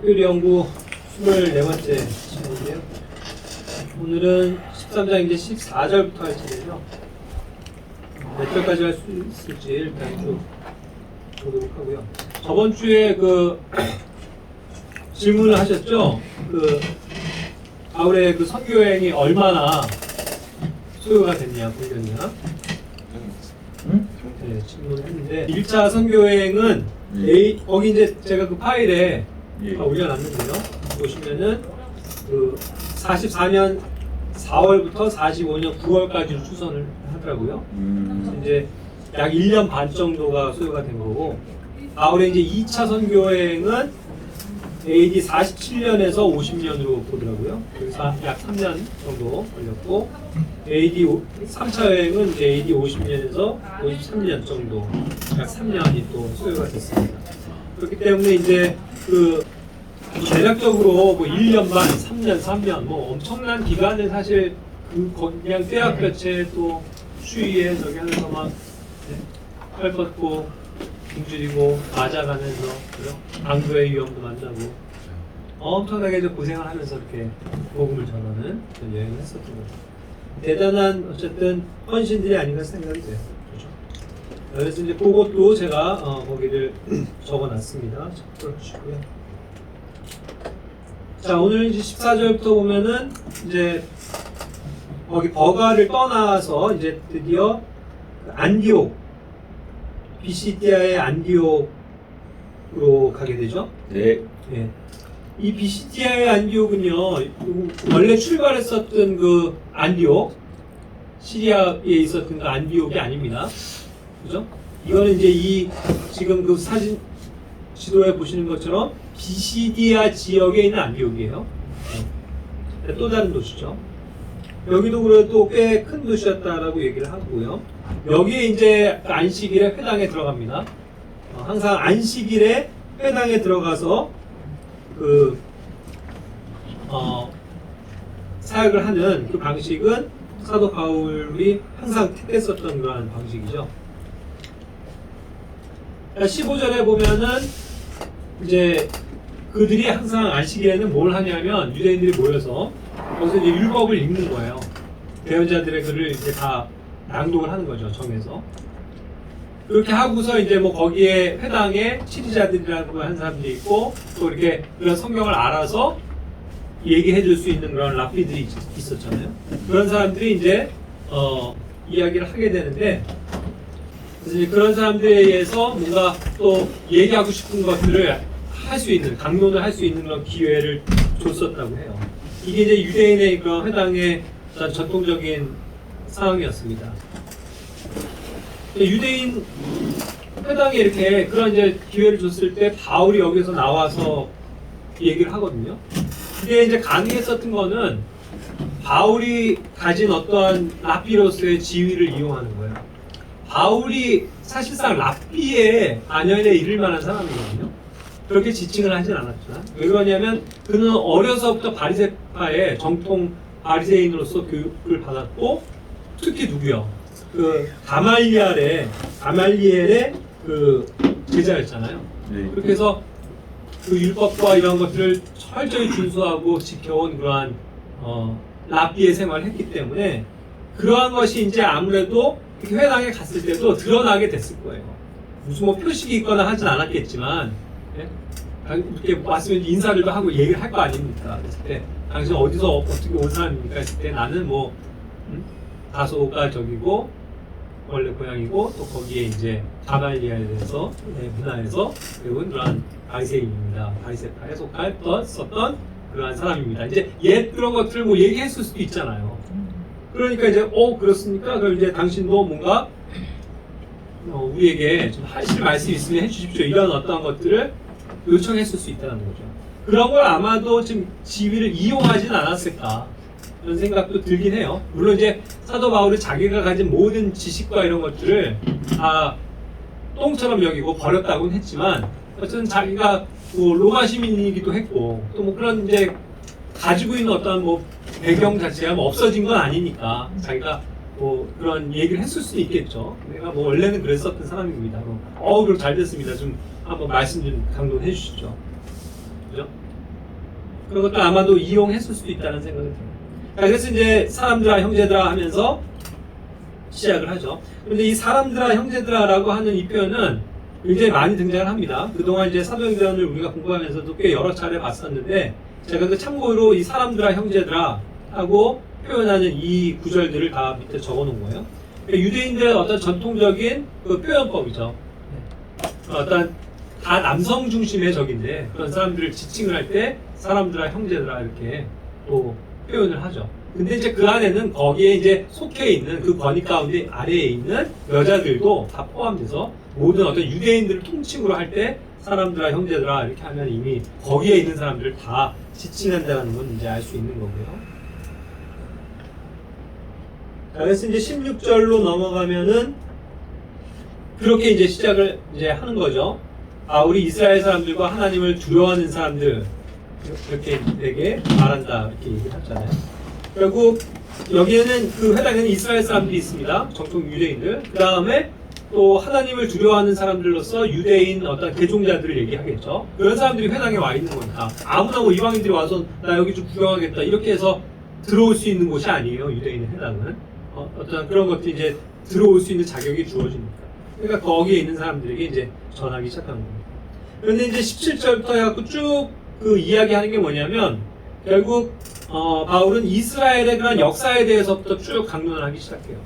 특별 연구 24번째 시간인데요. 오늘은 13장 이제 14절부터 할 차례죠. 몇 절까지 할 수 있을지 일단 쭉 보도록 하고요. 저번 주에 질문을 하셨죠. 바울의 선교 여행이 얼마나 소요가 됐냐, 공연이냐. 네, 질문을 했는데 1차 선교 여행은 거기 이제 제가 파일에 올려놨는데요. 보시면은 44년 4월부터 45년 9월까지로 추선을 하더라고요. 이제 약 1년 반 정도가 소요가 된 거고, 바울의 이제 2차 선교 여행은 AD 47년에서 50년으로 보더라고요. 그래서 약 3년 정도 걸렸고, AD 3차 여행은 이제 AD 50년에서 53년 정도, 약 3년이 또 소요가 됐습니다. 그렇기 때문에 이제 대략적으로 1년 반, 3년, 3년 엄청난 기간을 사실 그냥 떼약볕에 또 추위에 하면서 막 팔 뻗고 굶주리고 맞아가면서 강도의 위험도 만나고 엄청나게 고생을 하면서 이렇게 복음을 전하는 그런 여행을 했었던 거죠. 대단한 어쨌든 헌신들이 아닌가 생각이 돼요. 그렇죠? 그래서 이제 그것도 제가 거기를 적어놨습니다. 참고해주시고요. 자, 오늘 이제 14절부터 보면은 이제 거기 버가를 떠나서 이제 드디어 안디옥, 비시디아의 안디옥으로 가게 되죠. 네. 예. 이 비시디아의 안디옥은요, 원래 출발했었던 안디옥, 시리아에 있었던 안디옥이 아닙니다. 그죠? 이거는 이제 지금 사진 지도에 보시는 것처럼 비시디아 지역에 있는 안디옥이에요. 네. 또 다른 도시죠. 여기도 그래도 꽤 큰 도시였다라고 얘기를 하고요. 여기에 이제 안식일에 회당에 들어갑니다. 항상 안식일에 회당에 들어가서 사역을 하는 그 방식은 사도 바울이 항상 택했었던 그런 방식이죠. 15절에 보면은 이제 그들이 항상 안식일에는 뭘 하냐면 유대인들이 모여서 거기서 이제 율법을 읽는 거예요. 대언자들의 글을 이제 다 낭독을 하는 거죠, 정해서. 그렇게 하고서 이제 거기에 회당에 치리자들이라고 하는 사람들이 있고, 또 이렇게 그런 성경을 알아서 얘기해 줄 수 있는 그런 랍비들이 있었잖아요. 그런 사람들이 이제 이야기를 하게 되는데, 그래서 이제 그런 사람들에 의해서 뭔가 또 얘기하고 싶은 것들을 할 수 있는, 강론을 할 수 있는 그런 기회를 줬었다고 해요. 이게 이제 유대인의 그런 회당의 전통적인 상황이었습니다. 유대인 회당에 이렇게 그런 이제 기회를 줬을 때 바울이 여기서 나와서 얘기를 하거든요. 이게 이제 가능했었던 거는 바울이 가진 어떠한 랍비로서의 지위를 이용하는 거예요. 바울이 사실상 랍비의 안연에 이를 만한 사람이거든요. 그렇게 지칭을 하진 않았지만, 왜 그러냐면 그는 어려서부터 바리새파의 정통 바리새인으로서 교육을 받았고, 특히 누구요? 가말리엘의 제자였잖아요. 네. 그렇게 해서 율법과 이런 것들을 철저히 준수하고 지켜온 그러한 랍비의 생활을 했기 때문에 그러한 것이 이제 아무래도 회당에 갔을 때도 드러나게 됐을 거예요. 무슨 표식이 있거나 하진 않았겠지만, 예? 이렇게 왔으면 인사를 하고 얘기를 할 거 아닙니까? 그랬을 때 당신 어디서 어떻게 온 사람입니까? 했을 때 나는 다소가 저기고 원래 고향이고, 또 거기에 이제 가말리엘에서 문화에서 배운 그러한 바리새인입니다. 바리새파에 속했던 그러한 사람입니다. 이제 그런 것들을 얘기했을 수도 있잖아요. 그러니까 이제 그렇습니까? 그럼 이제 당신도 뭔가 우리에게 좀 하실 말씀 있으면 해주십시오. 이런 어떤 것들을 요청했을 수 있다는 거죠. 그런 걸 아마도 좀 지위를 이용하진 않았을까, 이런 생각도 들긴 해요. 물론 이제 사도 바울이 자기가 가진 모든 지식과 이런 것들을 다 똥처럼 여기고 버렸다고는 했지만, 어쨌든 자기가 로마 시민이기도 했고, 또 그런 이제 가지고 있는 어떤 배경 자체가 없어진 건 아니니까 자기가 그런 얘기를 했을 수도 있겠죠. 내가 원래는 그랬었던 사람입니다. 그럼 잘 됐습니다. 좀 한번 말씀 좀 강론해 주시죠. 그죠? 그런 것도 아마도 이용했을 수도 있다는 생각이 듭니다. 그래서 이제 사람들아 형제들아 하면서 시작을 하죠. 그런데 이 사람들아 형제들아라고 하는 이 표현은 굉장히 많이 등장을 합니다. 그동안 이제 사도행전을 우리가 공부하면서도 꽤 여러 차례 봤었는데 제가 그 참고로 이 사람들아 형제들아 하고 표현하는 이 구절들을 다 밑에 적어 놓은 거예요. 그러니까 유대인들의 어떤 전통적인 그 표현법이죠. 어떤 다 남성 중심의 적인데 그런 사람들을 지칭을 할 때 사람들아 형제들아 이렇게 또 표현을 하죠. 근데 이제 그 안에는 거기에 이제 속해 있는 그 권위 가운데 아래에 있는 여자들도 다 포함돼서 모든 어떤 유대인들을 통칭으로 할 때 사람들아 형제들아 이렇게 하면 이미 거기에 있는 사람들을 다 지칭한다는 건 이제 알 수 있는 거고요. 자, 그래서 이제 16절로 넘어가면은 그렇게 이제 시작을 이제 하는 거죠. 아, 우리 이스라엘 사람들과 하나님을 두려워하는 사람들 이렇게 되게 말한다 이렇게 얘기를 하잖아요. 결국 여기에는 그 회당에는 이스라엘 사람들이 있습니다. 정통 유대인들. 그 다음에 또 하나님을 두려워하는 사람들로서 유대인 어떤 개종자들을 얘기하겠죠. 그런 사람들이 회당에 와 있는 거니까 아무나 뭐 이방인들이 와서 나 여기 좀 구경하겠다 이렇게 해서 들어올 수 있는 곳이 아니에요. 유대인의 회당은 어떤 그런 것들이 이제 들어올 수 있는 자격이 주어집니다. 그러니까 거기에 있는 사람들에게 이제 전하기 시작한 겁니다. 그런데 이제 17절부터 해갖고 쭉 그 이야기하는 게 뭐냐면 결국 바울은 이스라엘의 그런 역사에 대해서부터 쭉 강론을 하기 시작해요.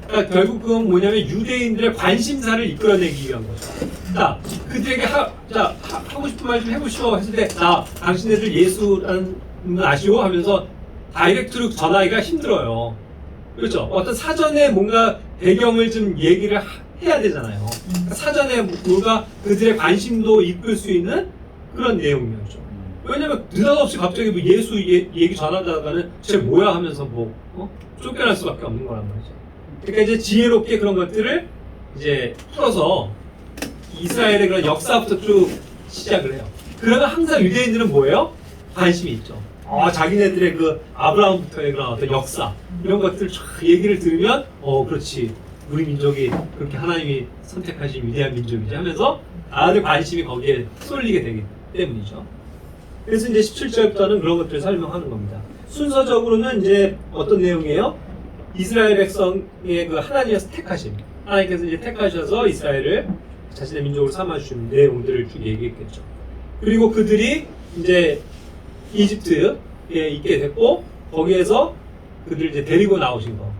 그러니까 결국 그건 뭐냐면 유대인들의 관심사를 이끌어내기 위한 거죠. 자, 그들에게 하고 싶은 말 좀 해보시오 했을 때, 자, 당신네들 예수라는 분 아시오? 하면서 다이렉트로 전하기가 힘들어요. 그렇죠? 어떤 사전에 뭔가 배경을 좀 얘기를 해야 되잖아요. 사전에 뭔가 그들의 관심도 이끌 수 있는 그런 내용이었죠. 왜냐면 느닷없이 갑자기 뭐 예수 얘기 전하다가는 쟤 뭐야 하면서 쫓겨날 수밖에 없는 거란 말이죠. 그러니까 이제 지혜롭게 그런 것들을 이제 풀어서 이스라엘의 그런 역사부터 쭉 시작을 해요. 그러면 항상 유대인들은 뭐예요? 관심이 있죠. 자기네들의 그 아브라함부터의 그런 어떤 역사 이런 것들 쫙 얘기를 들으면 그렇지 우리 민족이 그렇게 하나님이 선택하신 위대한 민족이지 하면서 아들 관심이 거기에 쏠리게 되기 때문이죠. 그래서 이제 17절부터는 그런 것들을 설명하는 겁니다. 순서적으로는 이제 어떤 내용이에요? 이스라엘 백성의 그 하나님의 택하심, 하나님께서 이제 택하셔서 이스라엘을 자신의 민족으로 삼아주신 내용들을 쭉 얘기했겠죠. 그리고 그들이 이제 이집트에 있게 됐고 거기에서 그들을 이제 데리고 나오신 거,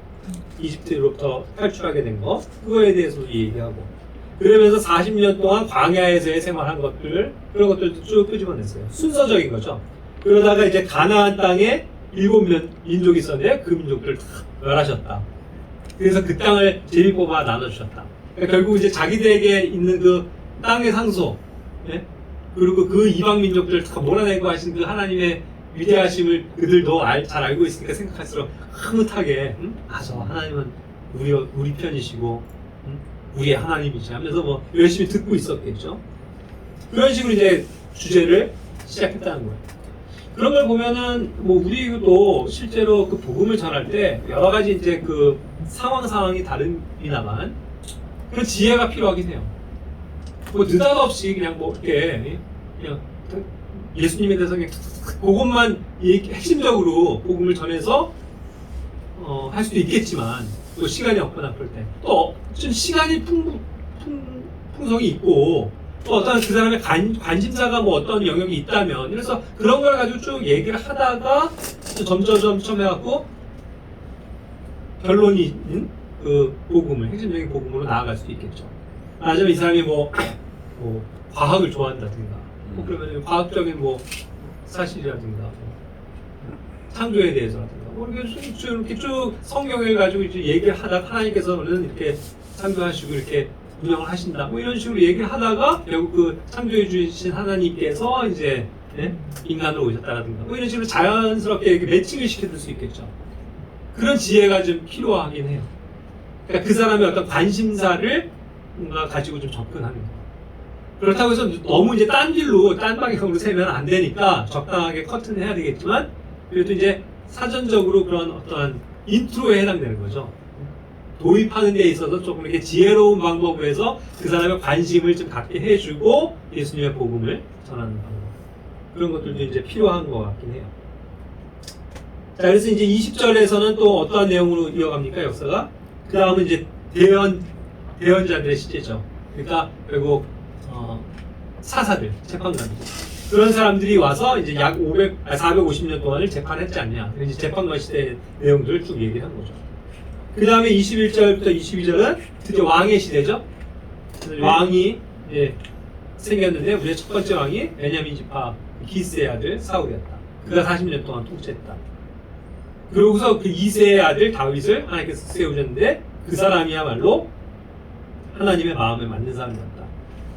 이집트로부터 탈출하게 된 거, 그거에 대해서도 얘기하고 그러면서 40년 동안 광야에서의 생활한 것들 그런 것들도 쭉 끄집어냈어요. 순서적인 거죠. 그러다가 이제 가나안 땅에 7 민족이 있었는데 그 민족들을 다 멸하셨다. 그래서 그 땅을 제비 뽑아 나눠주셨다. 그러니까 결국 이제 자기들에게 있는 그 땅의 상소, 그리고 그 이방 민족들을 다 몰아내고 하신 그 하나님의 위대하심을 그들도 잘 알고 있으니까 생각할수록 흐뭇하게 저 하나님은 우리 편이시고 우리의 하나님이시 하면서 열심히 듣고 있었겠죠. 그런 식으로 이제 주제를 시작했다는 거예요. 그런 걸 보면은 우리도 실제로 그 복음을 전할 때 여러 가지 이제 그 상황이 다릅니다만 그런 지혜가 필요하긴 해요. 느닷없이 그냥 이렇게 그냥 예수님에 대해서 그냥 그것만 핵심적으로 복음을 전해서 할 수도 있겠지만 또 시간이 없거나 그럴 때 또 좀 시간이 풍성이 있고 또 어떤 그 사람의 관심사가 어떤 영역이 있다면 그래서 그런 걸 가지고 쭉 얘기를 하다가 점점 해갖고 결론이 있는 그 복음을 핵심적인 복음으로 나아갈 수도 있겠죠. 아니면 이 사람이 과학을 좋아한다든가 그러면 과학적인 사실이라든가 창조에 대해서라든가 이렇게 쭉 성경을 가지고 이제 얘기를 하다가 하나님께서는 이렇게 창조하시고 이렇게 운영을 하신다 이런 식으로 얘기를 하다가 결국 그 창조해 주신 하나님께서 이제 인간으로 오셨다라든가 이런 식으로 자연스럽게 이렇게 매칭을 시켜줄 수 있겠죠. 그런 지혜가 좀 필요하긴 해요. 그러니까 그 사람의 어떤 관심사를 뭔가 가지고 좀 접근하는 거. 그렇다고 해서 너무 이제 딴 방향으로 세면 안 되니까 적당하게 커튼을 해야 되겠지만 그래도 이제 사전적으로 그런 어떤 인트로에 해당되는 거죠. 도입하는 데 있어서 조금 이렇게 지혜로운 방법으로 해서 그 사람의 관심을 좀 갖게 해주고 예수님의 복음을 전하는 방법. 그런 것들도 이제 필요한 것 같긴 해요. 자, 그래서 이제 20절에서는 또 어떠한 내용으로 이어갑니까, 역사가? 그 다음은 이제 대언자들의 시제죠. 그러니까 결국 사사들, 재판관들, 그런 사람들이 와서 이제 약 450년 동안을 재판했지 않냐. 이제 재판관 시대 내용들을 쭉 얘기를 한 거죠. 그 다음에 21절부터 22절은 드디어 왕의 시대죠. 왕이 생겼는데 우리의 첫 번째 왕이 베냐민 지파 기스의 아들 사울이었다. 그가 40년 동안 통치했다. 그러고서 그 이세의 아들 다윗을 하나님께서 세우셨는데 그 사람이야말로 하나님의 마음에 맞는 사람이었다.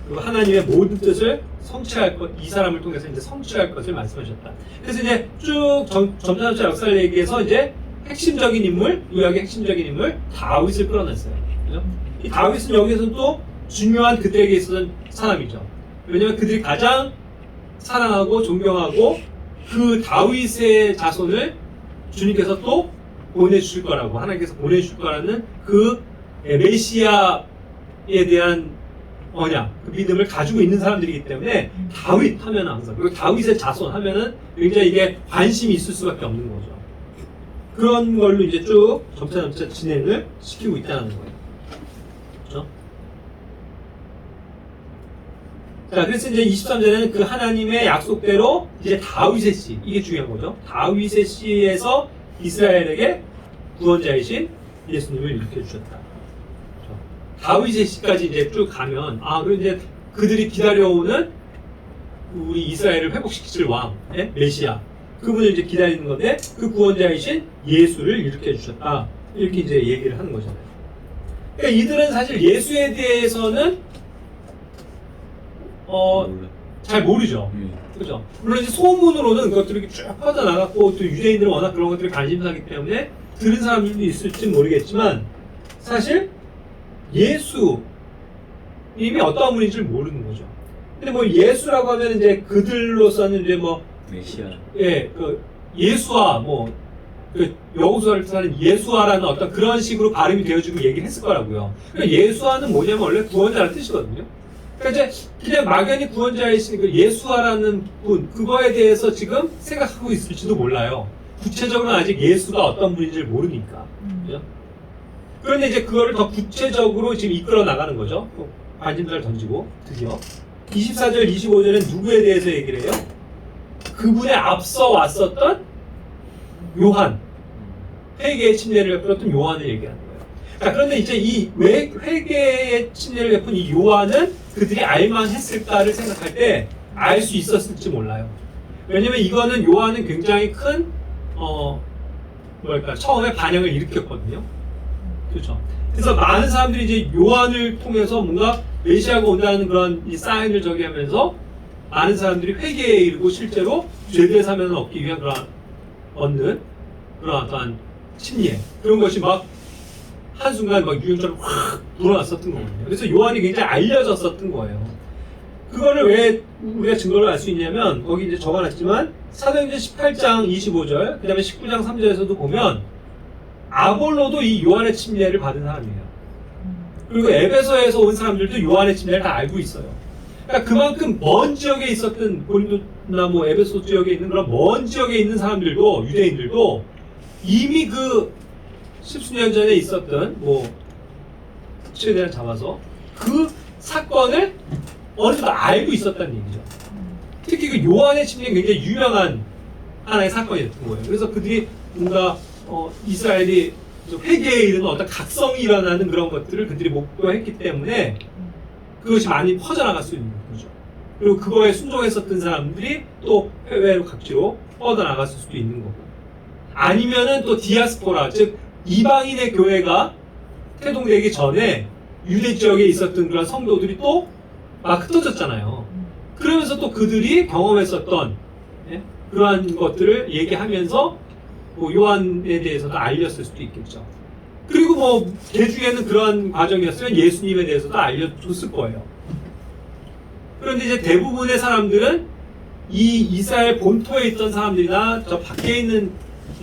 그리고 하나님의 모든 뜻을 성취할 것, 이 사람을 통해서 이제 성취할 것을 말씀하셨다. 그래서 이제 쭉 점차점차 역사를 얘기해서 이제 핵심적인 인물, 구약의 핵심적인 인물 다윗을 끌어냈어요. 그죠? 이 다윗은 여기서는 또 중요한 그들에게 있었던 사람이죠. 왜냐하면 그들이 가장 사랑하고 존경하고 그 다윗의 자손을 주님께서 또 보내주실 거라고, 하나님께서 보내주실 거라는 그 메시아에 대한 언약, 그 믿음을 가지고 있는 사람들이기 때문에 다윗 하면 항상, 그리고 다윗의 자손 하면은 굉장히 이게 관심이 있을 수밖에 없는 거죠. 그런 걸로 이제 쭉 점차 진행을 시키고 있다는 거예요. 그렇죠? 자, 그래서 이제 23절에는 그 하나님의 약속대로 이제 다윗의 씨, 이게 중요한 거죠. 다윗의 씨에서 이스라엘에게 구원자이신 예수님을 일으켜 주셨다. 그렇죠? 다윗의 씨까지 이제 쭉 가면, 그리고 이제 그들이 기다려오는 우리 이스라엘을 회복시킬 왕, 메시아, 그분을 이제 기다리는 건데 그 구원자이신 예수를 일으켜 주셨다. 이렇게 이제 얘기를 하는 거잖아요. 그러니까 이들은 사실 예수에 대해서는 잘 모르죠. 그죠? 물론 이제 소문으로는 그것들이 쭉 퍼져나갔고 또 유대인들은 워낙 그런 것들에 관심사기 때문에 들은 사람들도 있을지 모르겠지만 사실 예수님이 어떠한 분인지를 모르는 거죠. 근데 뭐 예수라고 하면 이제 그들로서는 이제 뭐 메시아. 그 예수와 그 여호수아를 뜻하는 예수아라는 어떤 그런 식으로 발음이 되어지고 얘기를 했을 거라고요. 그러니까 예수아는 뭐냐면 원래 구원자라는 뜻이거든요. 그러니까 이제 그냥 막연히 구원자이신 그 예수아라는 분, 그거에 대해서 지금 생각하고 있을지도 몰라요. 구체적으로는 아직 예수가 어떤 분인지를 모르니까. 그죠? 그런데 이제 그거를 더 구체적으로 지금 이끌어 나가는 거죠. 관심사를 던지고 드디어 24절, 25절은 누구에 대해서 얘기를 해요? 그분에 앞서 왔었던 요한, 회개의 침례를 베풀었던 요한을 얘기하는 거예요. 자, 그런데 이제 이 회개의 침례를 베푼 이 요한은 그들이 알만했을까를 생각할 때 알 수 있었을지 몰라요. 왜냐면 이거는 요한은 굉장히 큰 처음에 반향을 일으켰거든요. 그렇죠. 그래서 많은 사람들이 이제 요한을 통해서 뭔가 메시아가 온다는 그런 이 사인을 하면서 많은 사람들이 회개에 이르고 실제로 죄의 사면을 얻기 위한 얻는 그런 어떠한 침례, 그런 것이 막 한순간 유행처럼 확 돌아왔었던 거거든요. 그래서 요한이 굉장히 알려졌었던 거예요. 그거를 왜 우리가 증거를 알 수 있냐면 거기 이제 적어놨지만 사도행전 18장 25절, 그 다음에 19장 3절에서도 보면 아볼로도 이 요한의 침례를 받은 사람이에요. 그리고 에베소에서 온 사람들도 요한의 침례를 다 알고 있어요. 그러니까 그만큼 먼 지역에 있었던 고린도나 에베소 지역에 있는 그런 먼 지역에 있는 사람들도, 유대인들도 이미 그 십수년 전에 있었던 최대한 잡아서 그 사건을 어느 정도 알고 있었다는 얘기죠. 특히 그 요한의 침례는 굉장히 유명한 하나의 사건이었던 거예요. 그래서 그들이 뭔가 이스라엘이 회개에 이르는 어떤 각성이 일어나는 그런 것들을 그들이 목도했기 때문에 그것이 많이 퍼져나갈 수 있는 거죠. 그리고 그거에 순종했었던 사람들이 또 해외로 각지로 뻗어나갔을 수도 있는 거고, 아니면은 또 디아스포라, 즉 이방인의 교회가 태동되기 전에 유대 지역에 있었던 그런 성도들이 또 막 흩어졌잖아요. 그러면서 또 그들이 경험했었던 그러한 것들을 얘기하면서 요한에 대해서도 알렸을 수도 있겠죠. 그리고 개중에는 그러한 과정이었으면 예수님에 대해서도 알려줬을 거예요. 그런데 이제 대부분의 사람들은 이 이스라엘 본토에 있던 사람들이나 저 밖에 있는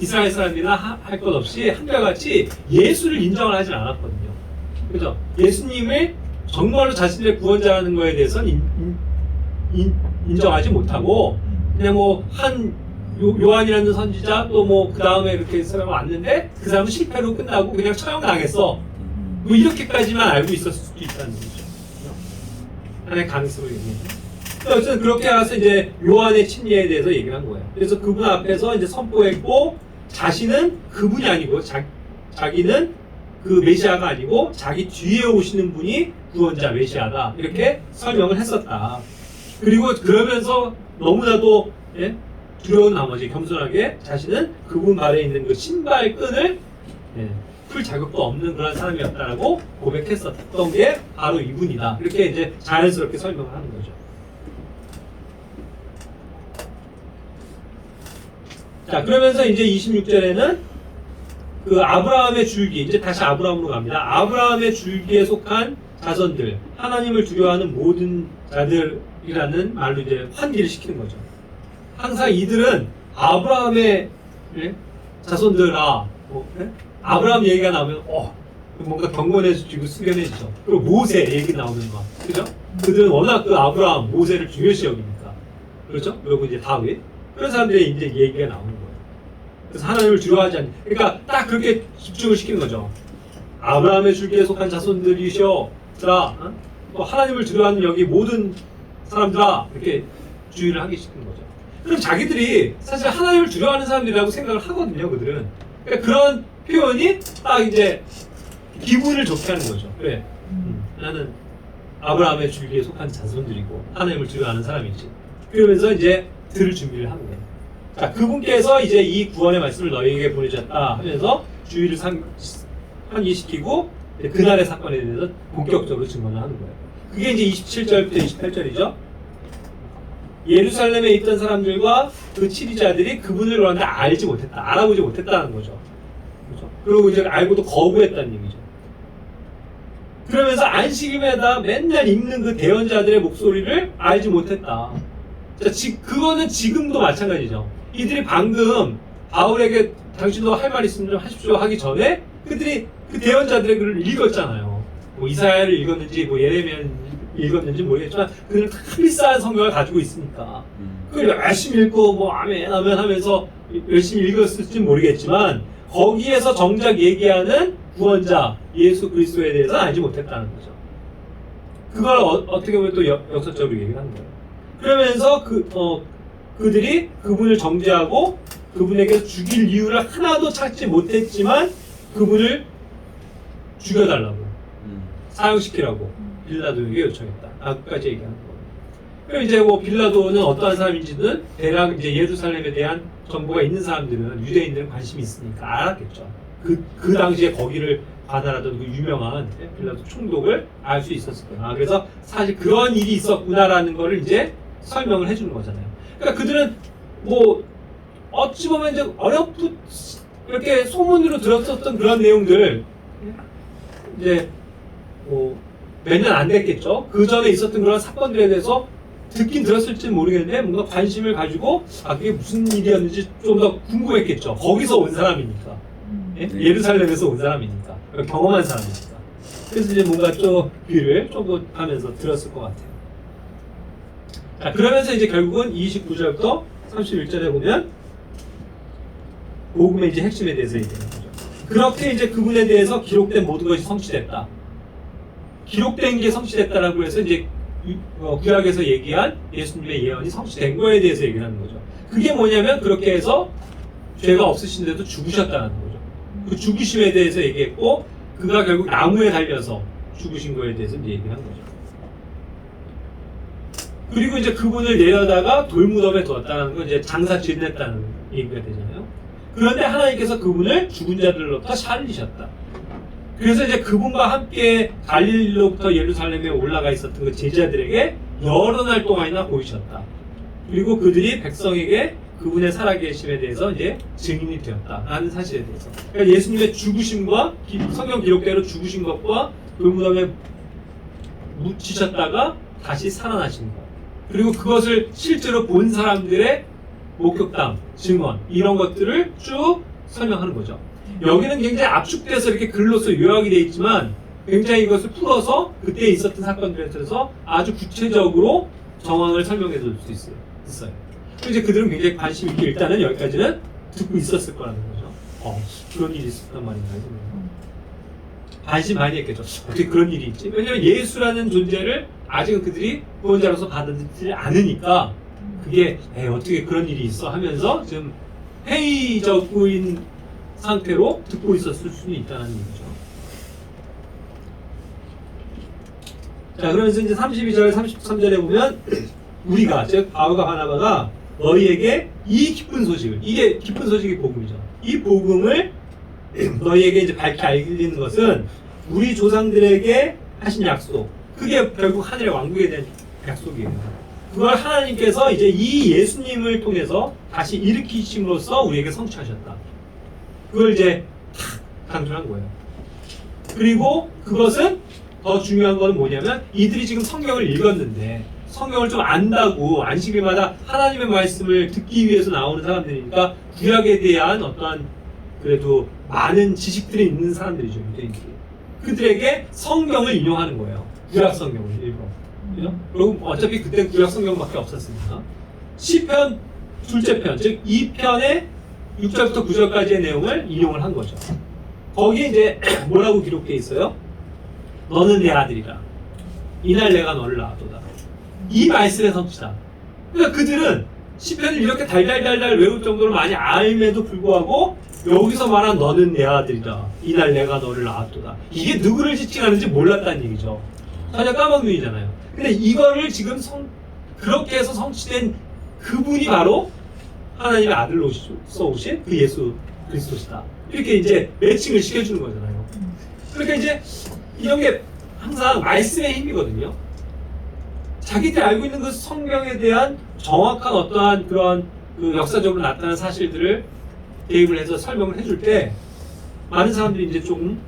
이스라엘 사람들이나 할 것 없이 한결같이 예수를 인정을 하진 않았거든요. 그죠? 예수님을 정말로 자신의 구원자라는 거에 대해서는 인정하지 못하고 그냥 뭐 한 요한이라는 선지자 또 뭐 그 다음에 이렇게 사람이 왔는데 그 사람은 실패로 끝나고 그냥 처형당했어. 뭐 이렇게까지만 알고 있었을 수도 있다는 거죠. 하나의 가능성을 얘기해요. 어쨌든 그렇게 해서 이제 요한의 침례에 대해서 얘기를 한 거예요. 그래서 그분 앞에서 이제 선포했고 자신은 그분이 아니고 자기는 그 메시아가 아니고 자기 뒤에 오시는 분이 구원자 메시아다 이렇게 설명을 했었다. 그리고 그러면서 너무나도 두려운 나머지 겸손하게 자신은 그분 발에 있는 그 신발끈을 풀 자격도 없는 그런 사람이었다라고 고백했었던 게 바로 이분이다. 이렇게 이제 자연스럽게 설명을 하는 거죠. 자, 그러면서 이제 26절에는 그 아브라함의 줄기, 이제 다시 아브라함으로 갑니다. 아브라함의 줄기에 속한 자손들, 하나님을 두려워하는 모든 자들이라는 말로 이제 환기를 시키는 거죠. 항상 이들은 아브라함의 자손들아, 아브라함 얘기가 나오면 뭔가 경건해지고 숙연해지죠. 그리고 모세 얘기 나오는 거, 그죠? 그들은 워낙 그 아브라함, 모세를 중요시 여기니까, 그렇죠? 그리고 이제 다윗 그런 사람들의 이제 얘기가 나오는 거예요. 그래서 하나님을 두려워하지 않는, 그러니까 딱 그렇게 집중을 시키는 거죠. 아브라함의 줄기에 속한 자손들이셔라, 또 하나님을 두려워하는 여기 모든 사람들아, 이렇게 주의를 하게 시키는 거죠. 그럼 자기들이 사실 하나님을 두려워하는 사람들이라고 생각을 하거든요, 그들은. 그러니까 그런 표현이 딱 이제 기분을 좋게 하는 거죠. 그래, 나는 아브라함의 줄기에 속한 자손들이고 하나님을 두려워하는 사람이지. 그러면서 이제 들을 준비를 하는 거예요. 자, 그분께서 이제 이 구원의 말씀을 너희에게 보내셨다 하면서 주의를 환기시키고 그날의 사건에 대해서 본격적으로 증언을 하는 거예요. 그게 이제 27절부터 28절이죠. 예루살렘에 있던 사람들과 그 치리자들이 그분을 그런데 알지 못했다, 알아보지 못했다는 거죠. 그렇죠? 그리고 이제 알고도 거부했다는 얘기죠. 그러면서 안식일마다 맨날 읽는 그 대언자들의 목소리를 알지 못했다. 자, 그거는 지금도 마찬가지죠. 이들이 방금 바울에게 당신도 할 말 있으면 좀 하십시오 하기 전에 그들이 그 대언자들의 글을 읽었잖아요. 뭐 이사야를 읽었는지 뭐 예레미야를 읽었는지 모르겠지만 그들은 크리스한 성경을 가지고 있으니까 그걸 열심히 읽고 뭐 아멘 아멘 하면서 열심히 읽었을지 모르겠지만 거기에서 정작 얘기하는 구원자 예수 그리스도에 대해서 알지 못했다는 거죠. 그걸 어떻게 보면 또 역사적으로 얘기를 하는 거예요. 그러면서 그들이 그분을 정죄하고 그분에게 죽일 이유를 하나도 찾지 못했지만 그분을 죽여달라고 사형시키라고 빌라도에게 요청했다. 끝까지 얘기하는 거예요. 그럼 이제 뭐 빌라도는 어떠한 사람인지는 대략 이제 예루살렘에 대한 정보가 있는 사람들은 유대인들은 관심이 있으니까 알았겠죠. 그 당시에 거기를 관할하던 그 유명한 빌라도 총독을 알 수 있었을 거예요. 그래서 사실 그런 일이 있었구나라는 거를 이제 설명을 해주는 거잖아요. 그러니까 그들은 뭐 어찌 보면 이제 어렴풋 이렇게 소문으로 들었었던 그런 내용들 이제 뭐 몇 년 안 됐겠죠. 그 전에 있었던 그런 사건들에 대해서 듣긴 들었을지는 모르겠는데 뭔가 관심을 가지고 그게 무슨 일이었는지 좀 더 궁금했겠죠. 거기서 온 사람이니까. 예루살렘에서 온 사람이니까. 경험한 사람이니까. 그래서 이제 뭔가 좀 귀를 쫑긋하면서 들었을 것 같아요. 자, 그러면서 이제 결국은 29절부터 31절에 보면 복음의 이제 핵심에 대해서 얘기하는 거죠. 그렇게 이제 그분에 대해서 기록된 모든 것이 성취됐다. 기록된 게 성취됐다라고 해서 이제 구약에서 얘기한 예수님의 예언이 성취된 거에 대해서 얘기를 하는 거죠. 그게 뭐냐면 그렇게 해서 죄가 없으신데도 죽으셨다는 거죠. 그 죽으심에 대해서 얘기했고 그가 결국 나무에 달려서 죽으신 거에 대해서 이제 얘기를 한 거죠. 그리고 이제 그분을 내려다가 돌무덤에 두었다는 건 이제 장사 지냈다는 얘기가 되잖아요. 그런데 하나님께서 그분을 죽은 자들로부터 살리셨다. 그래서 이제 그분과 함께 갈릴리로부터 예루살렘에 올라가 있었던 그 제자들에게 여러 날 동안이나 보이셨다. 그리고 그들이 백성에게 그분의 살아계심에 대해서 이제 증인이 되었다라는 사실에 대해서. 그러니까 예수님의 죽으심과 성경 기록대로 죽으신 것과 돌무덤에 묻히셨다가 다시 살아나신 것. 그리고 그것을 실제로 본 사람들의 목격담, 증언 이런 것들을 쭉 설명하는 거죠. 여기는 굉장히 압축돼서 이렇게 글로서 요약이 되어 있지만 굉장히 이것을 풀어서 그때 있었던 사건들에 대해서 아주 구체적으로 정황을 설명해 줄 수 있어요. 이제 그들은 굉장히 관심 있게 일단은 여기까지는 듣고 있었을 거라는 거죠. 그런 일이 있었단 말인가. 관심 많이 했겠죠. 어떻게 그런 일이 있지? 왜냐면 예수라는 존재를 아직은 그들이 구원자로서 받아들이지 않으니까 그게 어떻게 그런 일이 있어 하면서 지금 회의적인 상태로 듣고 있었을 수는 있다는 얘기죠. 자, 그러면서 이제 32절, 33절에 보면 우리가, 즉 바울과 바나바가 너희에게 이 기쁜 소식을, 이게 기쁜 소식이 복음이죠. 이 복음을 너희에게 이제 밝히 알리는 것은 우리 조상들에게 하신 약속, 그게 결국 하늘의 왕국에 대한 약속이에요. 그걸 하나님께서 이제 이 예수님을 통해서 다시 일으키심으로써 우리에게 성취하셨다. 그걸 이제 탁 강조한 거예요. 그리고 그것은 더 중요한 건 뭐냐면 이들이 지금 성경을 읽었는데 성경을 좀 안다고 안식일마다 하나님의 말씀을 듣기 위해서 나오는 사람들이니까 구약에 대한 어떠한 그래도 많은 지식들이 있는 사람들이죠. 유대인들이. 그들에게 성경을 인용하는 거예요. 구약 성경을 일부러. 그죠? 그리고 어차피 그때 구약 성경밖에 없었으니까. 시편 둘째 편, 즉 2편의 6절부터 9절까지의 내용을 인용을 한 거죠. 거기에 이제 뭐라고 기록되어 있어요? 너는 내 아들이라. 이날 내가 너를 낳았도다. 이 말씀의 성취다. 그러니까 그들은 시편을 이렇게 달달달달 외울 정도로 많이 알면도 불구하고 여기서 말한 너는 내 아들이다. 이날 내가 너를 낳았도다. 이게 누구를 지칭하는지 몰랐다는 얘기죠. 전혀 까막눈이잖아요. 근데 이거를 지금 그렇게 해서 성취된 그분이 바로 하나님의 아들로 써오신 그 예수 그리스도시다. 이렇게 이제 매칭을 시켜주는 거잖아요. 그러니까 이제 이런 게 항상 말씀의 힘이거든요. 자기들이 알고 있는 그 성경에 대한 정확한 어떠한 그런 그 역사적으로 나타난 사실들을 대입을 해서 설명을 해줄 때 많은 사람들이 이제 조금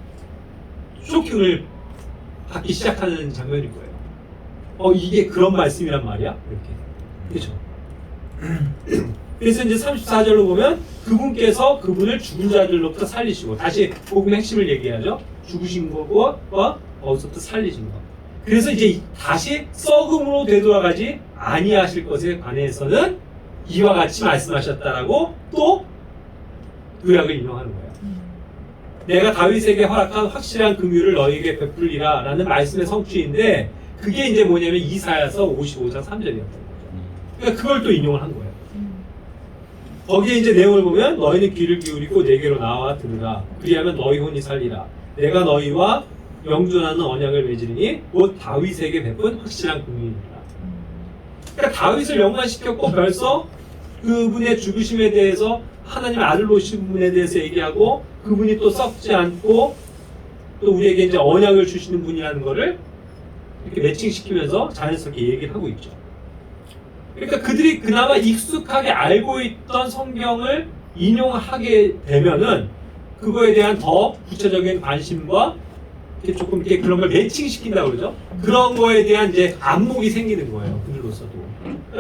쇼킹을 받기 시작하는 장면일 거예요. 이게 그런 말씀이란 말이야? 이렇게. 그렇죠. 그래서 이제 34절로 보면 그분께서 그분을 죽은 자들로부터 살리시고, 다시 복음의 핵심을 얘기하죠. 죽으신 거와 거기서부터 살리신 거. 그래서 이제 다시 썩음으로 되돌아가지 아니하실 것에 관해서는 이와 같이 말씀하셨다라고 또 구약을 인용하는 거예요. 내가 다윗에게 허락한 확실한 긍휼을 너희에게 베풀리라 라는 말씀의 성취인데, 그게 이제 뭐냐면 이사야서 55장 3절이었던 거죠. 그러니까 그걸 또 인용을 한 거예요. 거기에 이제 내용을 보면 너희는 귀를 기울이고 내게로 나와 들으라. 그리하면 너희 혼이 살리라. 내가 너희와 영존하는 언약을 맺으리니 곧 다윗에게 베푼 확실한 긍휼이니라. 그러니까 다윗을 연관시켰고 벌써 그분의 죽으심에 대해서 하나님의 아들로 오신 분에 대해서 얘기하고 그분이 또 썩지 않고 또 우리에게 이제 언약을 주시는 분이라는 거를 이렇게 매칭시키면서 자연스럽게 얘기를 하고 있죠. 그러니까 그들이 그나마 익숙하게 알고 있던 성경을 인용하게 되면은 그거에 대한 더 구체적인 관심과 이렇게 조금 이렇게 그런 걸 매칭시킨다고 그러죠. 그런 거에 대한 이제 안목이 생기는 거예요. 그들로서도.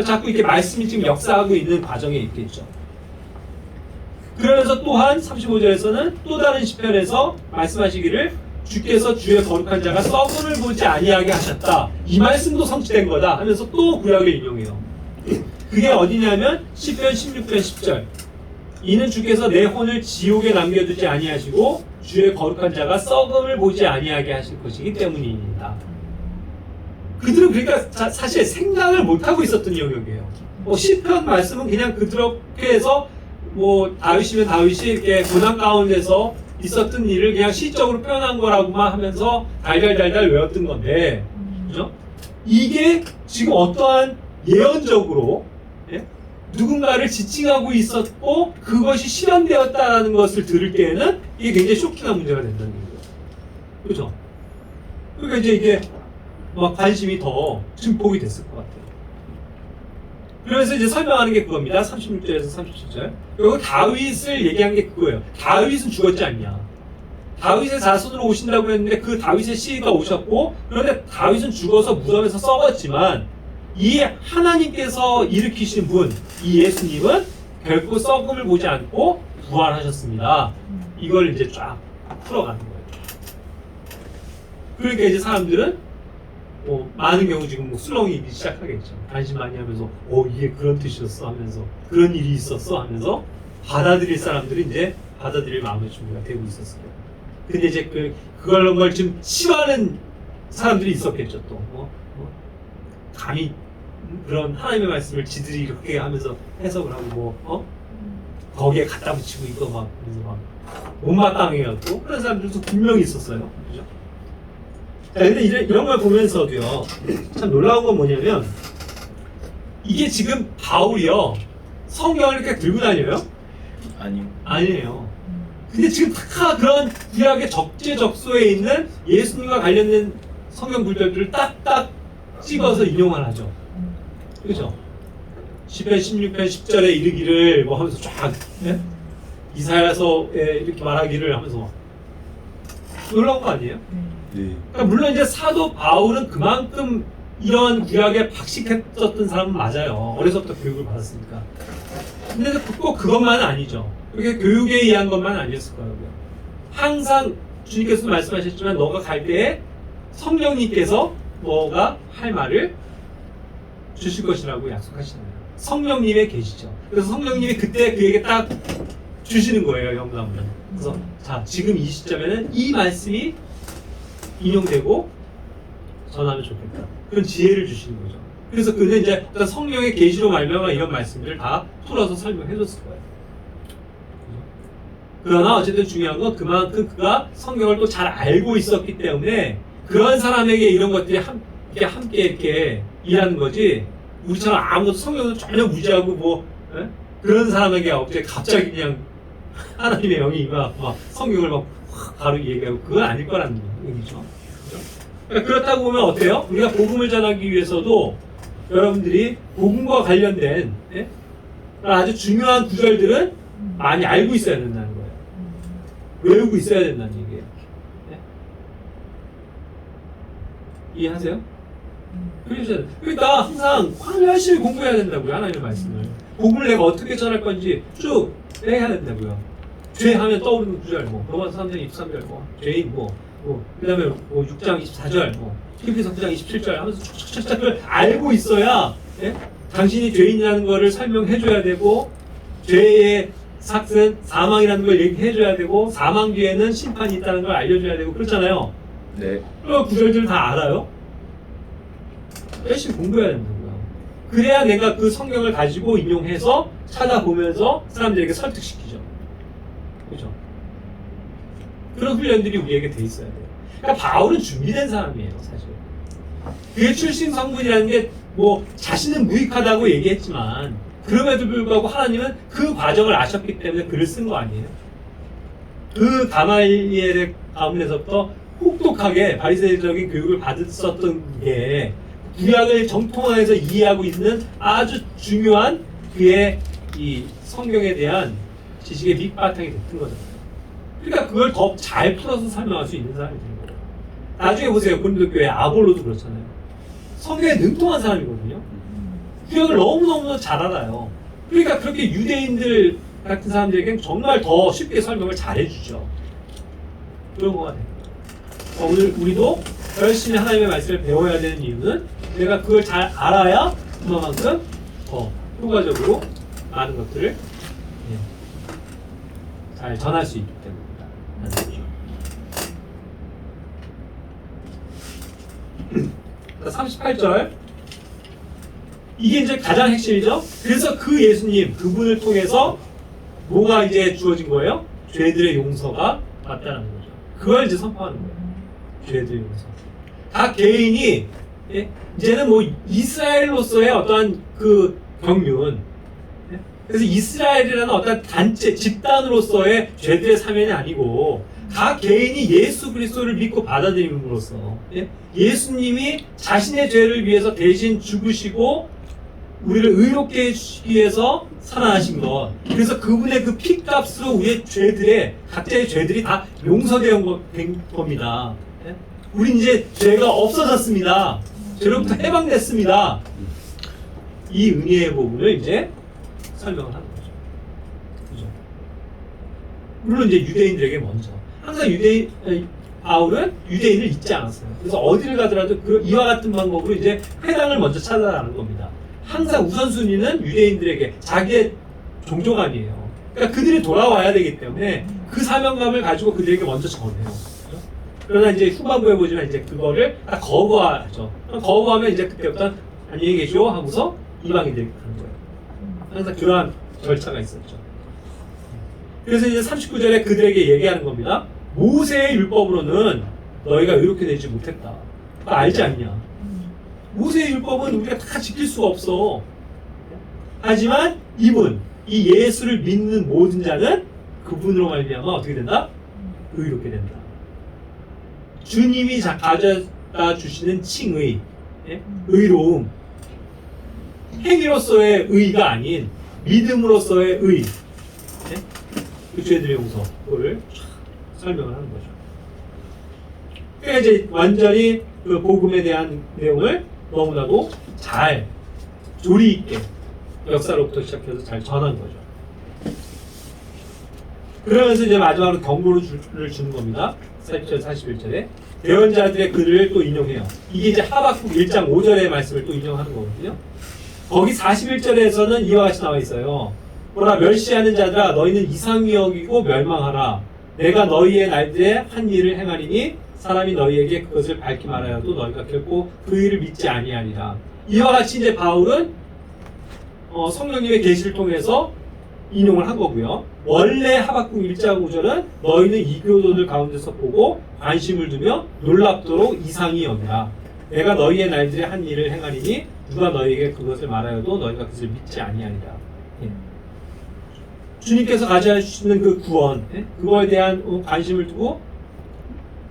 자꾸 이렇게 말씀이 지금 역사하고 있는 과정에 있겠죠. 그러면서 또한 35절에서는 또 다른 시편에서 말씀하시기를 주께서 주의 거룩한 자가 썩음을 보지 아니하게 하셨다. 이 말씀도 성취된 거다 하면서 또 구약을 인용해요. 그게 어디냐면 시편 16편 10절. 이는 주께서 내 혼을 지옥에 남겨두지 아니하시고 주의 거룩한 자가 썩음을 보지 아니하게 하실 것이기 때문입니다. 그들은 그러니까 사실 생각을 못하고 있었던 영역이에요. 시편 말씀은 그냥 그렇게 해서 다윗이면 다윗이 이렇게 고난 가운데서 있었던 일을 그냥 시적으로 표현한 거라고만 하면서 달달달달 외웠던 건데, 그죠? 이게 지금 어떠한 예언적으로 누군가를 지칭하고 있었고 그것이 실현되었다는 것을 들을 때에는 이게 굉장히 쇼킹한 문제가 된다는 거예요. 그죠? 그러니까 이제 이게 막 관심이 더 증폭이 됐을 것 같아요. 그래서 이제 설명하는 게 그겁니다. 36절에서 37절. 그리고 다윗을 얘기한 게 그거예요. 다윗은 죽었지 않냐. 다윗의 자손으로 오신다고 했는데 그 다윗의 시가 오셨고, 그런데 다윗은 죽어서 무덤에서 썩었지만 이 하나님께서 일으키신 분, 이 예수님은 결코 썩음을 보지 않고 부활하셨습니다. 이걸 이제 쫙 풀어가는 거예요. 그러니까 이제 사람들은 많은 경우 지금 뭐 술렁이기 시작하겠죠. 관심 많이 하면서 이게 그런 뜻이었어 하면서 그런 일이 있었어 하면서 받아들일 사람들이 이제 받아들일 마음의 준비가 되고 있었어요. 근데 이제 그걸 좀 싫어하는 사람들이 있었겠죠. 또 감히 그런 하나님의 말씀을 지들이 이렇게 하면서 해석을 하고 거기에 갖다 붙이고 이거 막 그래서 막 못마땅해갖고 그런 사람들도 분명히 있었어요. 그죠? 자, 근데 이런 걸 보면서도요, 참 놀라운 건 뭐냐면, 이게 지금 바울이요, 성경을 이렇게 들고 다녀요? 아니에요. 근데 지금 다 그런 구약의 적재적소에 있는 예수님과 관련된 성경 구절들을 딱딱 찍어서 인용을 하죠. 그죠? 10편, 16편, 10절에 이르기를 뭐 하면서 쫙, 예? 이사야서에 이렇게 말하기를 하면서 놀라운 거 아니에요? 네. 그러니까 물론 이제 사도 바울은 그만큼 이런 구약에 박식했었던 사람은 맞아요. 어려서부터 교육을 받았으니까. 근데 꼭 그것만은 아니죠. 그렇게 교육에 의한 것만 아니었을 거예요. 항상 주님께서 말씀하셨지만 너가 갈 때에 성령님께서 너가 할 말을 주실 것이라고 약속하시잖아요. 성령님의 계시죠. 그래서 성령님이 그때 그에게 딱 주시는 거예요, 영감을. 그래서 자, 지금 이 시점에는 이 말씀이 인용되고 전하면 좋겠다. 그런 지혜를 주시는 거죠. 그래서 그는 이제 성령의 계시로 말미암아 이런 말씀들을 다 풀어서 설명해 줬을 거예요. 그러나 어쨌든 중요한 건 그만큼 그가 성경을 또 잘 알고 있었기 때문에 그런 사람에게 이런 것들이 함께 이렇게 일하는 거지, 우리처럼 아무것도 성경을 전혀 무지하고 그런 사람에게 갑자기 그냥 하나님의 영이 막 성경을 막 바로 얘기하고 그건 아닐 거라는 얘기죠. 그렇다고 보면 어때요? 우리가 복음을 전하기 위해서도 여러분들이 복음과 관련된 아주 중요한 구절들은 많이 알고 있어야 된다는 거예요. 외우고 있어야 된다는 얘기예요. 이해하세요? 그러니까 항상 열심히 공부해야 된다고요. 하나님의 말씀을. 복음을 내가 어떻게 전할 건지 쭉 해야 된다고요. 죄하면 떠오르는 구절, 로마서 3장 23절, 죄인, 그 다음에 6장 24절, 히브리서 9장 27절 하면서 쫙쫙쫙 그걸 알고 있어야, 당신이 죄인이라는 거를 설명해줘야 되고, 죄의 삭은 사망이라는 걸 얘기해줘야 되고, 사망 뒤에는 심판이 있다는 걸 알려줘야 되고, 그렇잖아요. 네. 그 구절들 다 알아요? 열심히 공부해야 된다고요. 그래야 내가 그 성경을 가지고 인용해서 찾아보면서 사람들에게 설득시키죠. 그죠? 그런 훈련들이 우리에게 돼 있어야 돼요. 그러니까 바울은 준비된 사람이에요, 사실. 그의 출신 성분이라는 게 자신은 무익하다고 얘기했지만 그럼에도 불구하고 하나님은 그 과정을 아셨기 때문에 글을 쓴 거 아니에요? 그 가말리엘의 가문에서부터 혹독하게 바리새인적인 교육을 받았었던 게 구약을 정통화해서 이해하고 있는 아주 중요한 그의 이 성경에 대한 지식의 밑바탕이 됐던 거잖아요. 그러니까 그걸 더 잘 풀어서 설명할 수 있는 사람이 되는 거예요. 나중에 보세요. 고린도 교회 아볼로도 그렇잖아요. 성경에 능통한 사람이거든요. 구약을 너무너무 잘 알아요. 그러니까 그렇게 유대인들 같은 사람들에게는 정말 더 쉽게 설명을 잘 해주죠. 그런 거가 돼요. 오늘 우리도 열심히 하나님의 말씀을 배워야 되는 이유는 내가 그걸 잘 알아야 그만큼 더 효과적으로 많은 것들을 잘 전할 수 있기 때문입니다. 38절. 이게 이제 가장 핵심이죠. 그래서 그 예수님, 그분을 통해서 뭐가 이제 주어진 거예요? 죄들의 용서가 맞다는 거죠. 그걸 이제 선포하는 거예요. 죄들의 용서. 각 개인이 이제는 이스라엘로서의 어떠한 그 경륜, 그래서 이스라엘이라는 어떤 단체, 집단으로서의 죄들의 사면이 아니고 각 개인이 예수 그리스도를 믿고 받아들임으로써 예수님이 자신의 죄를 위해서 대신 죽으시고 우리를 의롭게 해주시기 위해서 살아나신 것, 그래서 그분의 그 피값으로 우리의 죄들의 각자의 죄들이 다 용서된 겁니다. 우린 이제 죄가 없어졌습니다. 죄로부터 해방됐습니다. 이 은혜의 복음을 이제 설명을 하는 거죠. 그죠? 물론 이제 유대인들에게 먼저. 항상 바울은 유대인을 잊지 않았어요. 그래서 어디를 가더라도 이와 같은 방법으로 이제 회당을 먼저 찾아가는 겁니다. 항상 우선순위는 유대인들에게 자기의 종교관이에요. 그러니까 그들이 돌아와야 되기 때문에 그 사명감을 가지고 그들에게 먼저 전해요. 그러나 이제 후반부에 보지만 이제 그거를 다 거부하죠. 거부하면 이제 그때부터 안녕히 계시오 하고서 이방인들이 가는 거예요. 항상 그러한 절차가 있었죠. 그래서 이제 39절에 그들에게 얘기하는 겁니다. 모세의 율법으로는 너희가 의롭게 되지 못했다. 그거 알지 않냐? 모세의 율법은 우리가 다 지킬 수가 없어. 하지만 이 예수를 믿는 모든 자는 그분으로 말미암아 어떻게 된다? 의롭게 된다. 주님이 가져다 주시는 칭의, 의로움, 행위로서의 의가 아닌 믿음으로서의 의, 그 죄들의 용서를 설명을 하는 거죠. 그러니까 이제 완전히 그 복음에 대한 내용을 너무나도 잘 조리 있게 역사로부터 시작해서 잘 전한 거죠. 그러면서 이제 마지막으로 경고를 주는 겁니다. 40절, 41절에 대언자들의 글을 또 인용해요. 이게 이제 하박국 1장 5절의 말씀을 또 인용하는 거거든요. 거기 41절에서는 이와 같이 나와 있어요. 보라, 멸시하는 자들아, 너희는 이상히 여기고 멸망하라. 내가 너희의 날들에 한 일을 행하리니 사람이 너희에게 그것을 밝히 말하여도 너희가 결코 그 일을 믿지 아니하리라. 이와 같이 이제 바울은 성령님의 계시를 통해서 인용을 한 거고요. 원래 하박국 1장 5절은 너희는 이교도들 가운데서 보고 관심을 두며 놀랍도록 이상히 여기라. 내가 너희의 날들에 한 일을 행하리니 누가 너희에게 그것을 말하여도 너희가 그것을 믿지 아니하리라. 주님께서 가져주시는 그 구원, 그거에 대한 관심을 두고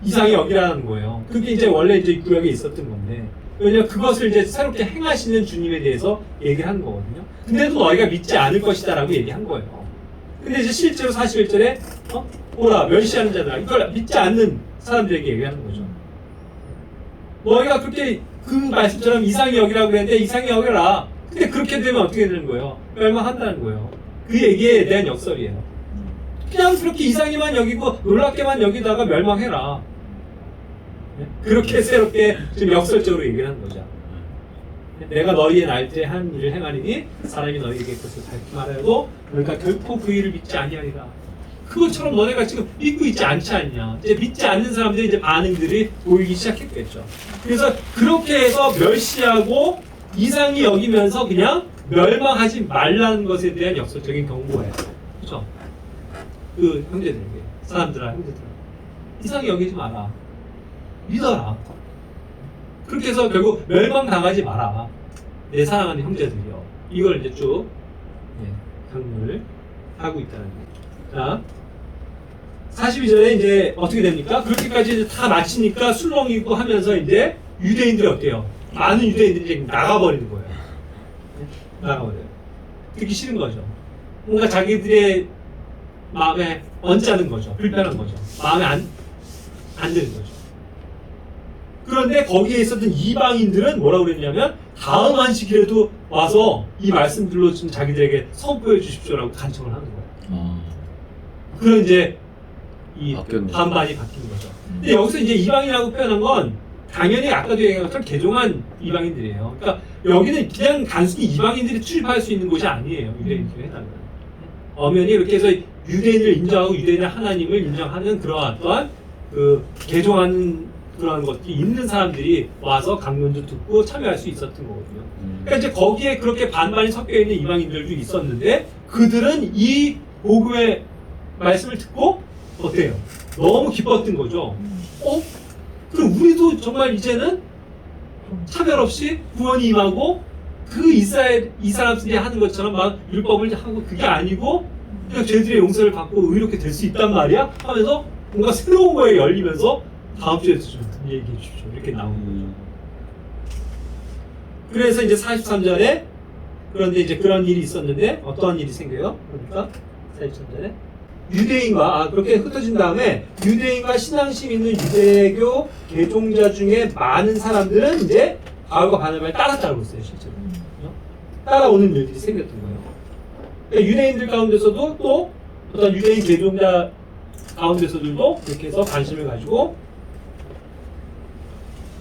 이상히 여기라는 거예요. 그게 이제 원래 이제 구약에 있었던 건데, 왜냐면 그것을 이제 새롭게 행하시는 주님에 대해서 얘기를 하는 거거든요. 근데도 너희가 믿지 않을 것이다라고 얘기한 거예요. 근데 이제 실제로 41절에 보라, 멸시하는 자들아, 이걸 믿지 않는 사람들에게 얘기하는 거죠. 너희가 그렇게 그 말씀처럼 이상히 여기라고 그랬는데 이상히 여겨라. 근데 그렇게 되면 어떻게 되는 거예요? 멸망한다는 거예요. 그 얘기에 대한 역설이에요. 그냥 그렇게 이상히만 여기고 놀랍게만 여기다가 멸망해라. 그렇게 새롭게 좀 역설적으로 얘기를 하는 거죠. 내가 너희의 날때 한 일을 행하리니 사람이 너희에게 그것을 밝히 말하여도 너희가 결코 그 일을 믿지 아니하리라. 그것처럼 너네가 지금 믿고 있지 않지 않냐. 이제 믿지 않는 사람들이 이제 반응들이 보이기 시작했겠죠. 그래서 그렇게 해서 멸시하고 이상히 여기면서 그냥 멸망하지 말라는 것에 대한 역설적인 경고예요. 그렇죠? 그 형제들에게, 사람들아, 형제들아, 이상히 여기지 마라. 믿어라. 그렇게 해서 결국 멸망당하지 마라. 내 사랑하는 형제들이요. 이걸 이제 쭉 강론을 하고 있다는 거죠. 자, 42절에 이제 어떻게 됩니까? 그렇게까지 이제 다 마치니까 술렁이고 하면서 이제 유대인들이 어때요? 많은 유대인들이 이제 나가버리는 거예요. 나가버려요. 듣기 싫은 거죠. 뭔가 자기들의 마음에 언짢은 거죠. 불편한 거죠. 마음에 안 드는 거죠. 그런데 거기에 있었던 이방인들은 뭐라고 그랬냐면 다음 안식일에도 와서 이 말씀들로 좀 자기들에게 선포해 주십시오라고 간청을 하는 거예요. 그런 이제 이 반반이 바뀐 거죠. 근데 여기서 이제 이방인이라고 표현한 건 당연히 아까도 얘기한 것처럼 개종한 이방인들이에요. 그러니까 여기는 그냥 단순히 이방인들이 출입할 수 있는 곳이 아니에요. 유대인들에 해당하는. 엄연히 이렇게 해서 유대인을 인정하고 유대인의 하나님을 인정하는 그러한 또한 그 개종하는 그런 것들이 있는 사람들이 와서 강론도 듣고 참여할 수 있었던 거거든요. 그러니까 이제 거기에 그렇게 반반이 섞여 있는 이방인들도 있었는데 그들은 이 복음의 말씀을 듣고 어때요? 너무 기뻤던 거죠. 그럼 우리도 정말 이제는 차별 없이 구원이 임하고 그 이 사람들이 하는 것처럼 막 율법을 하고 그게 아니고 그냥 죄들의 용서를 받고 의롭게 될 수 있단 말이야? 하면서 뭔가 새로운 거에 열리면서 다음 주에도 좀 얘기해 주십시오. 이렇게 나오는 거죠. 그래서 이제 43절에 그런데 이제 그런 일이 있었는데 어떠한 일이 생겨요? 그러니까 43절에 유대인과 그렇게 흩어진 다음에 유대인과 신앙심 있는 유대교 개종자 중에 많은 사람들은 이제 바울과 바나바를 따랐다고 했어요. 실제로 따라오는 일들이 생겼던 거예요. 그러니까 유대인들 가운데서도 또 어떤 유대인 개종자 가운데서들도 그렇게 해서 관심을 가지고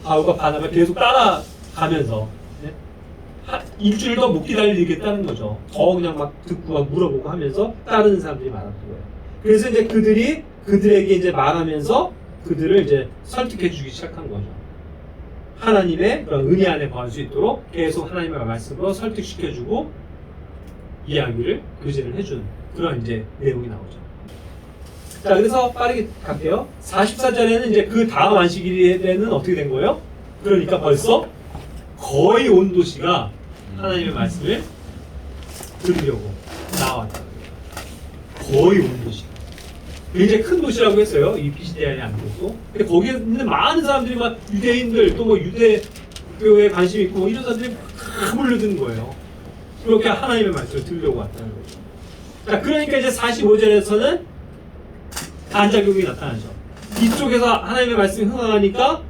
바울과 바나바 계속 따라가면서 일주일 더 못 기다리겠다는 거죠. 더 그냥 막 듣고 막 물어보고 하면서 따르는 사람들이 많았던 거예요. 그래서 이제 그들에게 이제 말하면서 그들을 이제 설득해 주기 시작한 거죠. 하나님의 그런 은혜 안에 거할 수 있도록 계속 하나님의 말씀으로 설득시켜 주고 이야기를 교제를 해주는 그런 이제 내용이 나오죠. 자, 그래서 빠르게 갈게요. 44절에는 이제 그 다음 안식일에는 어떻게 된 거예요? 그러니까 벌써 거의 온 도시가 하나님의 말씀을 들으려고 나왔다. 거의 온 도시. 굉장히 큰 도시라고 했어요. 이 피시디아의 안디옥도. 근데 거기에 있는 많은 사람들이 막 유대인들 또 뭐 유대교에 관심 있고 뭐 이런 사람들이 다 몰려드는 거예요. 그렇게 하나님의 말씀을 들으려고 왔다는 거죠. 자, 그러니까 이제 45절에서는 반작용이 나타나죠. 이쪽에서 하나님의 말씀이 흥황하니까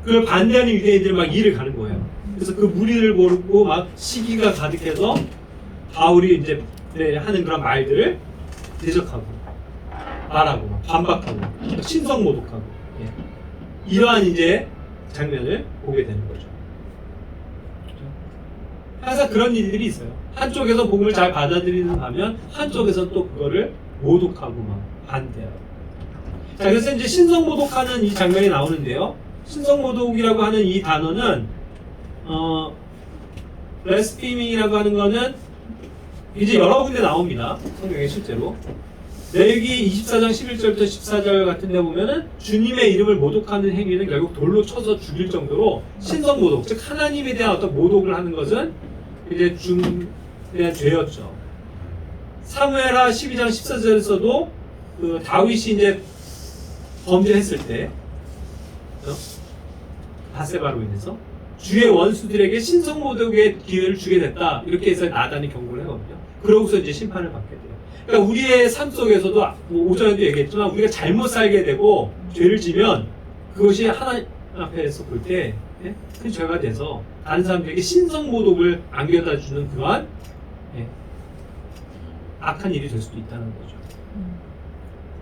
그걸 반대하는 유대인들이 막 일을 가는 거예요. 그래서 그 무리를 모르고 막 시기가 가득해서 바울이 이제 하는 그런 말들을 대적하고 말하고 막 반박하고 신성 모독하고 이러한 이제 장면을 보게 되는 거죠. 항상 그런 일들이 있어요. 한쪽에서 복음을 잘 받아들이는 반면 한쪽에서 또 그거를 모독하고 막 반대하고. 자, 그래서 이제 신성 모독하는 이 장면이 나오는데요. 신성 모독이라고 하는 이 단어는 블래스피밍이라고 하는 거는 이제 여러 군데 나옵니다. 성경에 실제로. 레위기 24장 11절부터 14절 같은 데 보면은 주님의 이름을 모독하는 행위는 결국 돌로 쳐서 죽일 정도로 신성 모독, 즉 하나님에 대한 어떤 모독을 하는 것은 이제 대한 죄였죠. 사무엘하 12장 14절에서도 그 다윗이 이제 범죄했을 때 바세바로 인해서 주의 원수들에게 신성 모독의 기회를 주게 됐다. 이렇게 해서 나단이 경고를 하거든요. 그러고서 이제 심판을 받게 돼요. 그러니까 우리의 삶 속에서도 뭐 오전에도 얘기했지만 우리가 잘못 살게 되고 죄를 지면 그것이 하나님 앞에서 볼 때 큰 죄가 돼서 다른 사람들에게 신성 모독을 안겨다 주는 그러한 악한 일이 될 수도 있다는 거죠.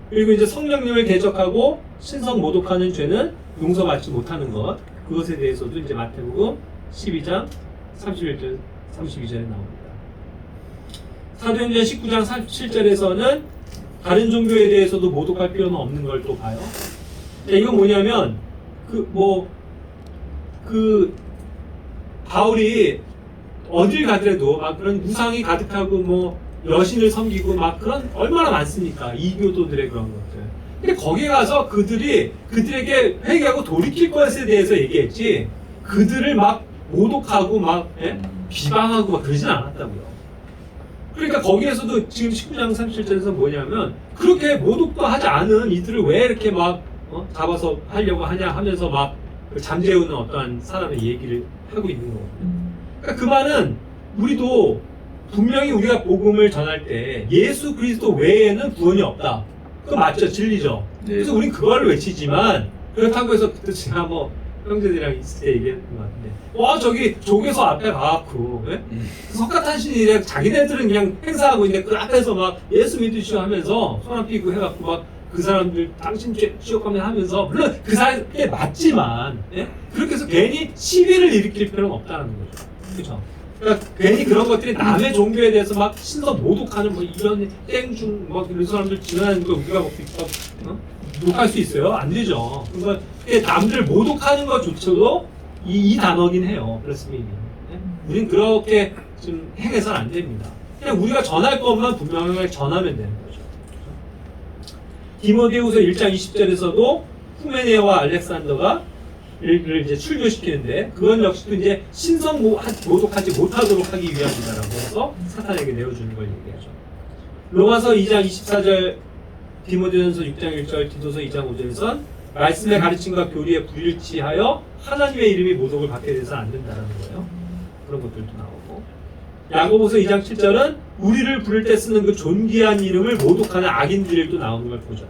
그리고 이제 성령님을 대적하고 신성 모독하는 죄는 용서받지 못하는 것, 그것에 대해서도 이제 마태복음 12장 31절 32절에 나옵니다. 사도행전 19장 37절에서는 다른 종교에 대해서도 모독할 필요는 없는 걸 또 봐요. 이건 뭐냐면 바울이 어딜 가더라도 막 그런 우상이 가득하고 뭐 여신을 섬기고 막 그런 얼마나 많습니까? 이교도들의 그런 것들. 근데 거기에 가서 그들에게 회개하고 돌이킬 것에 대해서 얘기했지 그들을 막 모독하고 막 비방하고 막 그러진 않았다고요. 그러니까 거기에서도 지금 19장 37절에서 뭐냐면 그렇게 모독도 하지 않은 이들을 왜 이렇게 막 잡아서 하려고 하냐 하면서 막 잠재우는 어떠한 사람의 얘기를 하고 있는 거거든요. 그러니까 그 말은 우리도 분명히 우리가 복음을 전할 때 예수 그리스도 외에는 구원이 없다. 그거 맞죠? 진리죠? 네. 그래서 우린 그걸 외치지만 그렇다고 해서 그때 제가 뭐 형제들이랑 있을 때 얘기했던 것 같은데 저기 조계소 앞에 가갖고 석가탄신일에 자기네들은 그냥 행사하고 있는데 그 앞에서 막 예수 믿으시오 하면서 손 안 삐고 해갖고 막 그 사람들 당신 죄 지옥가면 하면서 물론 그 사람이 맞지만 그렇게 해서 괜히 시비를 일으킬 필요는 없다는 거죠. 그렇죠? 그러니까 괜히 그런 것들이 남의 종교에 대해서 막 신성 모독하는 뭐 이런 땡중 막 이런 사람들 지나는 거 우리가 막 욕할 수 있어요? 안 되죠. 그러니까 남들 모독하는 것조차도 이 단어긴 해요. 블래스미밍. 우린 그렇게 좀 행해서는 안 됩니다. 그냥 우리가 전할 것만 분명하게 전하면 되는 거죠. 디모데후서 1장 20절에서도 후메네와 알렉산더가 를 이제 출교시키는데 그건 역시도 이제 신성 모독하지 못하도록 하기 위함이다라고 해서 사탄에게 내어주는 걸 얘기하죠. 로마서 2장 24절, 디모데전서 6장 1절, 디도서 2장 5절에선 말씀의 가르침과 교리에 불일치하여 하나님의 이름이 모독을 받게 돼서 안 된다는 거예요. 그런 것들도 나오고 야고보서 2장 7절은 우리를 부를 때 쓰는 그 존귀한 이름을 모독하는 악인들이 또 나오는 걸 보죠.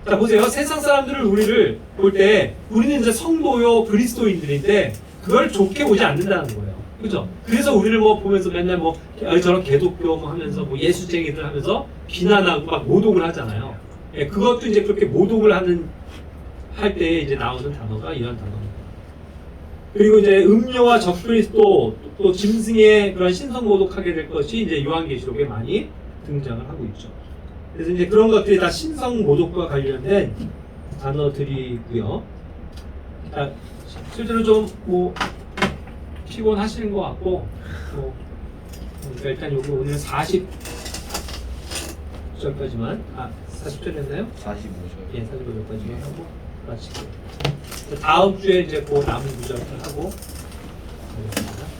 자, 보세요. 세상 사람들을 우리를 볼 때 우리는 이제 성도요 그리스도인들인데 그걸 좋게 보지 않는다는 거예요. 그죠? 그래서 우리를 뭐 보면서 맨날 뭐 저런 개독교 뭐 하면서 뭐 예수쟁이들 하면서 비난하고 막 모독을 하잖아요. 그것도 이제 그렇게 모독을 할 때에 이제 나오는 단어가 이런 단어입니다. 그리고 이제 음료와 적그리스도 또 짐승의 그런 신성 모독하게 될 것이 이제 요한계시록에 많이 등장을 하고 있죠. 그래서 이제 그런 것들이 다 신성 모독과 관련된 단어들이고요. 실제로 좀 뭐 피곤하시는 것 같고, 그러니까 일단 여기 오늘 40절까지만 40절이었나요? 45절. 예, 45절까지만 하고 마치고 다음 주에 이제 그 남은 구절을 하고 하겠습니다.